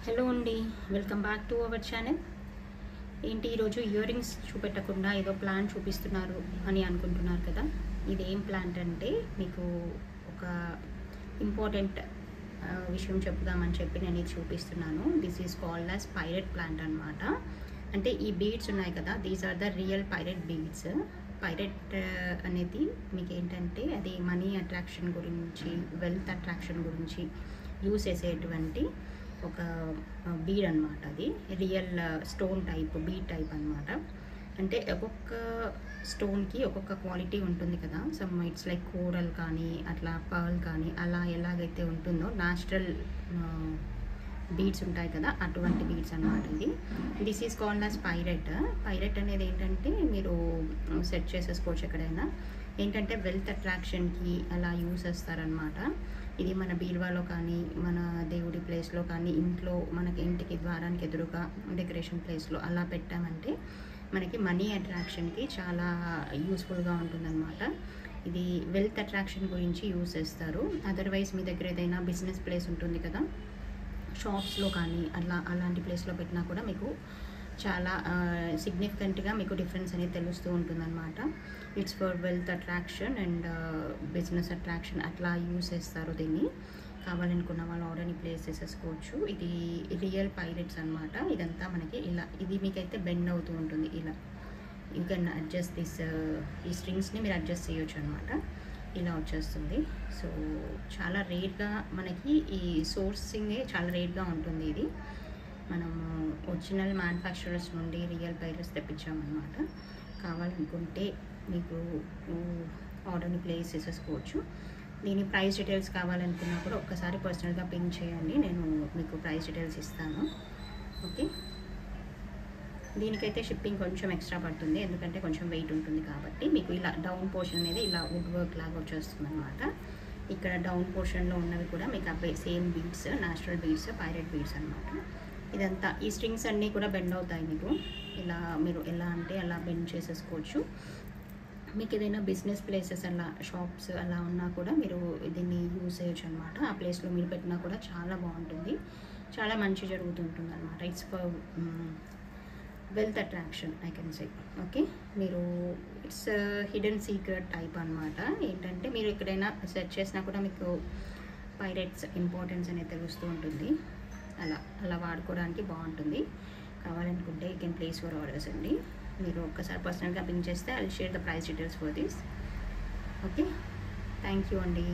Hello అండి, welcome back to our channel. ఏంటి ఈరోజు ఇయర్ రింగ్స్ చూపెట్టకుండా ఏదో ప్లాంట్ చూపిస్తున్నారు అని అనుకుంటున్నారు కదా. ఇదేం ప్లాంట్ అంటే మీకు ఒక ఇంపార్టెంట్ విషయం చెప్దామని చెప్పి నేను ఇది చూపిస్తున్నాను. This is called as pyrite plant అనమాట. అంటే ఈ బీడ్స్ ఉన్నాయి కదా, these are the real pyrite beads. Pyrite అనేది మీకు ఏంటంటే అది మనీ అట్రాక్షన్ గురించి, వెల్త్ అట్రాక్షన్ గురించి యూస్ చేసేటువంటి ఒక బీడ్ అనమాట. అది real stone type bead type అనమాట. అంటే ఒక్కొక్క స్టోన్కి ఒక్కొక్క క్వాలిటీ ఉంటుంది కదా. సమ్ ఇట్స్ లైక్ కోరల్ కానీ అట్లా పర్ల్ కానీ అలా ఎలాగైతే ఉంటుందో న్యాచురల్ బీడ్స్ ఉంటాయి కదా, అటువంటి బీడ్స్ అనమాట ఇది. This is called as parrot. Parrot అనేది ఏంటంటే మీరు సెట్ చేసేసుకోవచ్చు ఎక్కడైనా. ఏంటంటే వెల్త్ అట్రాక్షన్కి అలా యూస్ చేస్తారనమాట. ఇది మన బీరువాలో కానీ, మన దేవుడి ప్లేస్లో కానీ, ఇంట్లో మనకి ఇంటికి ద్వారానికి ఎదురుగా డెకరేషన్ ప్లేస్లో అలా పెట్టామంటే మనకి మనీ అట్రాక్షన్కి చాలా యూస్ఫుల్గా ఉంటుందన్నమాట. ఇది వెల్త్ అట్రాక్షన్ గురించి యూస్ చేస్తారు. అదర్వైజ్ మీ దగ్గర ఏదైనా బిజినెస్ ప్లేస్ ఉంటుంది కదా, షాప్స్లో కానీ అలాంటి ప్లేస్లో పెట్టినా కూడా మీకు చాలా సిగ్నిఫికెంట్గా మీకు డిఫరెన్స్ అనేది తెలుస్తూ ఉంటుందన్నమాట. It's for wealth attraction and business attraction అట్లా యూస్ చేస్తారు దీన్ని. కావాలనుకున్న వాళ్ళు ఆర్డర్ని ప్లేస్ చేసేసుకోవచ్చు. ఇది రియల్ పైరెట్స్ అనమాట. ఇదంతా మనకి ఇలా ఇది మీకైతే బెండ్ అవుతూ ఉంటుంది. ఇలా యూ కెన్ అడ్జస్ట్ ఈ స్ట్రింగ్స్ని మీరు అడ్జస్ట్ చేయొచ్చు అనమాట. ఇలా వచ్చేస్తుంది. సో చాలా రేట్గా మనకి ఈ సోర్సింగే చాలా రేట్గా ఉంటుంది. ఇది మనము ఒరిజినల్ మ్యానుఫ్యాక్చరర్స్ నుండి రియల్ పైరెట్స్ తెప్పించామన్నమాట. కావాలనుకుంటే మీకు ఆర్డర్ని ప్లేస్ చేసేసుకోవచ్చు. దీని ప్రైస్ డీటెయిల్స్ కావాలనుకున్నా కూడా ఒక్కసారి పర్సనల్గా పింక్ చేయండి, నేను మీకు ప్రైస్ డీటెయిల్స్ ఇస్తాను. ఓకే, దీనికైతే షిప్పింగ్ కొంచెం ఎక్స్ట్రా పడుతుంది, ఎందుకంటే కొంచెం వెయిట్ ఉంటుంది కాబట్టి. మీకు ఇలా డౌన్ పోర్షన్ అనేది ఇలా వుడ్ వర్క్ లాగా వచ్చేస్తుంది అనమాట. ఇక్కడ డౌన్ పోర్షన్లో ఉన్నవి కూడా మీకు అవే same beads, natural beads, pyrite beads అనమాట. ఇదంతా ఈ స్ట్రింగ్స్ అన్నీ కూడా బెండ్ అవుతాయి మీకు. ఇలా మీరు ఎలా అంటే అలా బెండ్ చేసేసుకోవచ్చు. మీకు ఏదైనా బిజినెస్ ప్లేసెస్ అలా షాప్స్ అలా ఉన్నా కూడా మీరు దీన్ని యూజ్ చేయొచ్చు అనమాట. ఆ ప్లేస్లో మీరు పెట్టినా కూడా చాలా బాగుంటుంది, చాలా మంచి జరుగుతుంటుంది అనమాట. It's for wealth attraction I can say. Okay, మీరు ఇట్స్ హిడెన్ సీక్రెట్ టైప్ అనమాట. ఏంటంటే మీరు ఎక్కడైనా సెర్చ్ చేసినా కూడా మీకు పైరెట్స్ ఇంపార్టెన్స్ అనేది తెలుస్తూ ఉంటుంది. అలా వాడుకోవడానికి బాగుంటుంది. కావాలనుకుంటే you can place your orders అండి. మీరు ఒక్కసారి పర్సనల్గా పింక్ చేస్తే I will share the price details for this. Okay, thank you అండి.